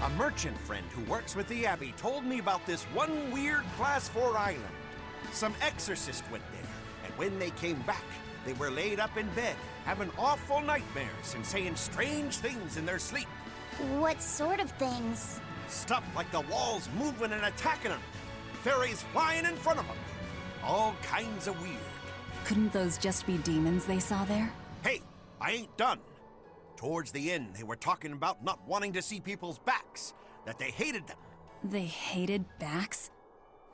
A merchant friend who works with the Abbey told me about this one weird Class 4 island. Some exorcist went there, and when they came back, they were laid up in bed, having awful nightmares and saying strange things in their sleep. What sort of things? Stuff like the walls moving and attacking them. Fairies flying in front of them. All kinds of weird. Couldn't those just be demons they saw there? Hey, I ain't done. Towards the end, they were talking about not wanting to see people's backs, that they hated them. They hated backs?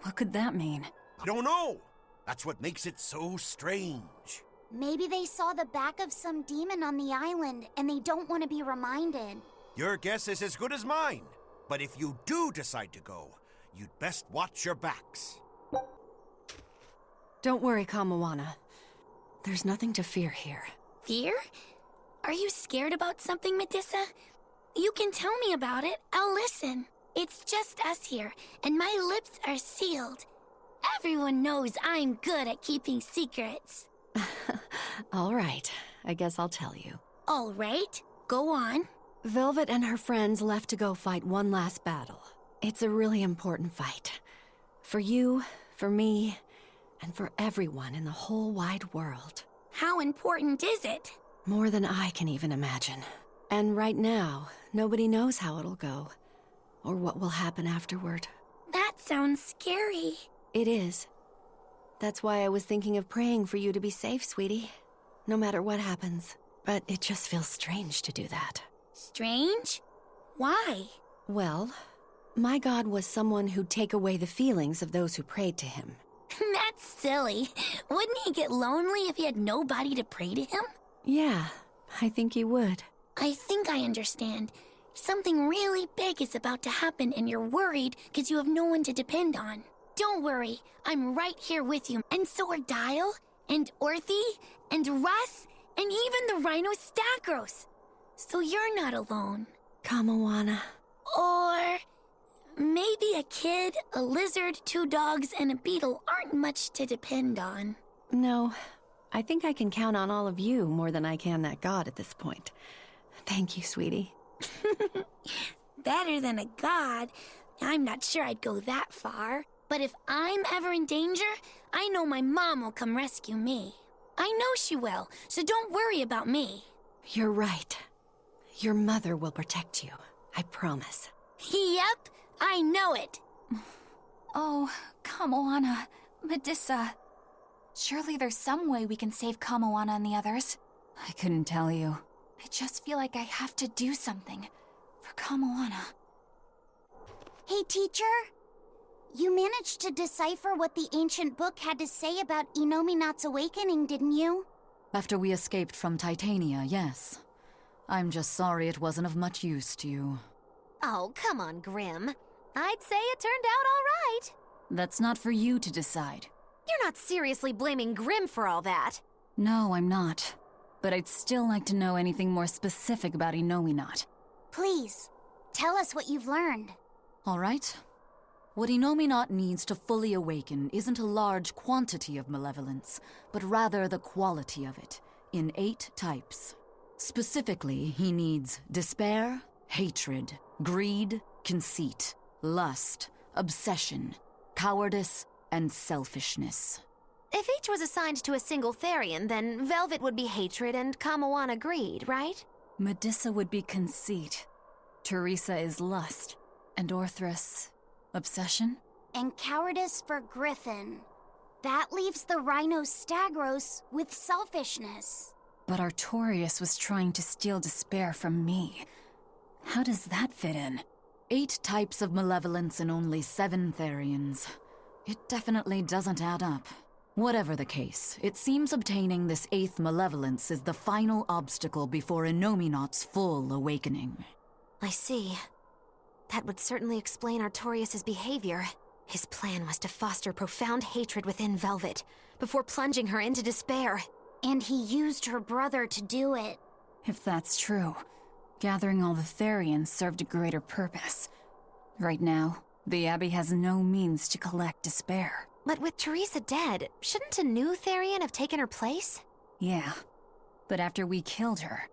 What could that mean? I don't know. That's what makes it so strange. Maybe they saw the back of some demon on the island and they don't want to be reminded. Your guess is as good as mine. But if you do decide to go, you'd best watch your backs. Don't worry, Kamawana. There's nothing to fear here. Fear? Are you scared about something, Medusa? You can tell me about it. I'll listen. It's just us here, and my lips are sealed. Everyone knows I'm good at keeping secrets. All right, I guess I'll tell you. All right, go on. Velvet and her friends left to go fight one last battle. It's a really important fight. For you, for me, and for everyone in the whole wide world. How important is it? More than I can even imagine. And right now, nobody knows how it'll go, or what will happen afterward. That sounds scary. It is. That's why I was thinking of praying for you to be safe, sweetie. No matter what happens. But it just feels strange to do that. Strange? Why? Well, my God was someone who'd take away the feelings of those who prayed to him. That's silly. Wouldn't he get lonely if he had nobody to pray to him? Yeah, I think he would. I think I understand. Something really big is about to happen and you're worried because you have no one to depend on. Don't worry, I'm right here with you. And so are Dial, and Orthy, and Russ, and even the Rhino Stagros. So you're not alone. Kamawana. Or maybe a kid, a lizard, 2 dogs, and a beetle aren't much to depend on. No, I think I can count on all of you more than I can that God at this point. Thank you, sweetie. Better than a god. I'm not sure I'd go that far. But if I'm ever in danger, I know my mom will come rescue me. I know she will, so don't worry about me. You're right. Your mother will protect you. I promise. Yep, I know it. Oh, Kamawana, Medusa. Surely there's some way we can save Kamawana and the others. I couldn't tell you. I just feel like I have to do something for Kamawana. Hey, teacher. You managed to decipher what the ancient book had to say about Inominat's awakening, didn't you? After we escaped from Titania, yes. I'm just sorry it wasn't of much use to you. Oh, come on, Grim. I'd say it turned out all right. That's not for you to decide. You're not seriously blaming Grim for all that. No, I'm not. But I'd still like to know anything more specific about Inominat. Please, tell us what you've learned. All right. What Inominat needs to fully awaken isn't a large quantity of malevolence, but rather the quality of it, in 8 types. Specifically, he needs despair, hatred, greed, conceit, lust, obsession, cowardice, and selfishness. If each was assigned to a single Therian, then Velvet would be hatred and Kamawana greed, right? Medusa would be conceit. Teresa is lust. And Orthrus, obsession? And cowardice for Griffin. That leaves the Rhino Stagros with selfishness. But Artorius was trying to steal despair from me. How does that fit in? 8 types of malevolence and only 7 Therians. It definitely doesn't add up. Whatever the case, it seems obtaining this 8th malevolence is the final obstacle before Inominat's full awakening. I see. That would certainly explain Artorius' behavior. His plan was to foster profound hatred within Velvet, before plunging her into despair. And he used her brother to do it. If that's true, gathering all the Therians served a greater purpose. Right now, the Abbey has no means to collect despair. But with Teresa dead, shouldn't a new Therian have taken her place? Yeah, but after we killed her,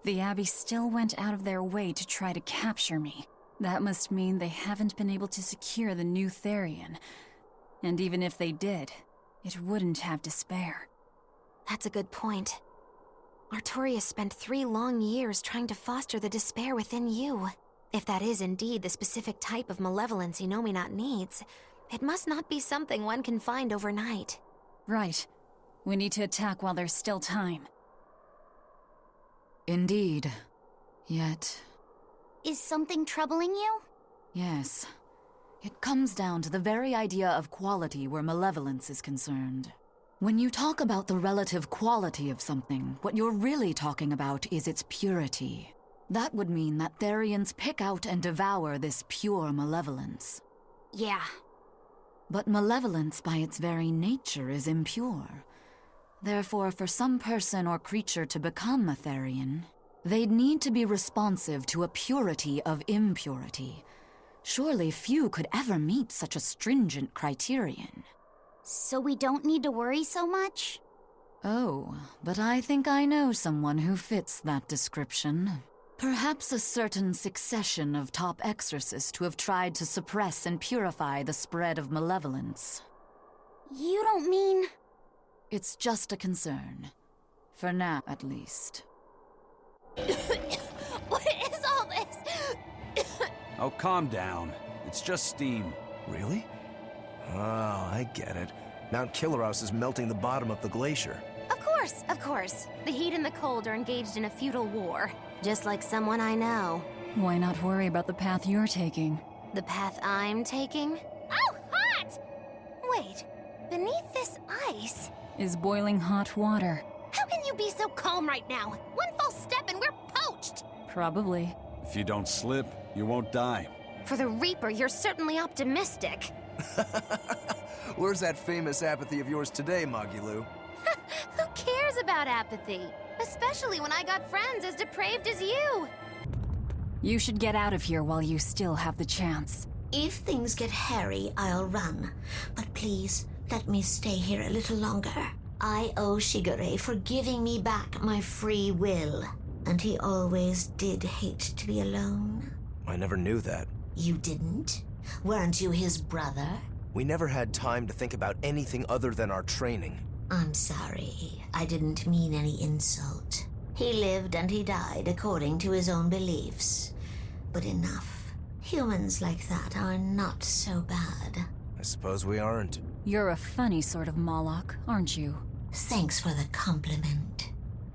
the Abbey still went out of their way to try to capture me. That must mean they haven't been able to secure the new Therian. And even if they did, it wouldn't have despair. That's a good point. Artorias spent 3 long years trying to foster the despair within you. If that is indeed the specific type of malevolence Innominat needs, it must not be something one can find overnight. Right. We need to attack while there's still time. Indeed. Yet... Is something troubling you? Yes. It comes down to the very idea of quality where malevolence is concerned. When you talk about the relative quality of something, what you're really talking about is its purity. That would mean that Therians pick out and devour this pure malevolence. Yeah. But malevolence by its very nature is impure. Therefore, for some person or creature to become a Therian, they'd need to be responsive to a purity of impurity. Surely few could ever meet such a stringent criterion. So we don't need to worry so much? Oh, but I think I know someone who fits that description. Perhaps a certain succession of top exorcists who have tried to suppress and purify the spread of malevolence. You don't mean... It's just a concern. For now, at least. What is all this? Oh, calm down. It's just steam. Really? Oh, I get it. Mount Killeros is melting the bottom of the glacier. Of course. The heat and the cold are engaged in a futile war. Just like someone I know. Why not worry about the path you're taking? The path I'm taking? Oh, hot! Wait, beneath this ice? Is boiling hot water. How can you be so calm right now? One false step and we're poached! Probably. If you don't slip, you won't die. For the Reaper, you're certainly optimistic. Where's that famous apathy of yours today, Magilou? Who cares about apathy? Especially when I got friends as depraved as you. You should get out of here while you still have the chance. If things get hairy, I'll run. But please, let me stay here a little longer. I owe Shigure for giving me back my free will. And he always did hate to be alone. I never knew that. You didn't? Weren't you his brother? We never had time to think about anything other than our training. I'm sorry. I didn't mean any insult. He lived and he died according to his own beliefs. But enough. Humans like that are not so bad. I suppose we aren't. You're a funny sort of Moloch, aren't you? Thanks for the compliment.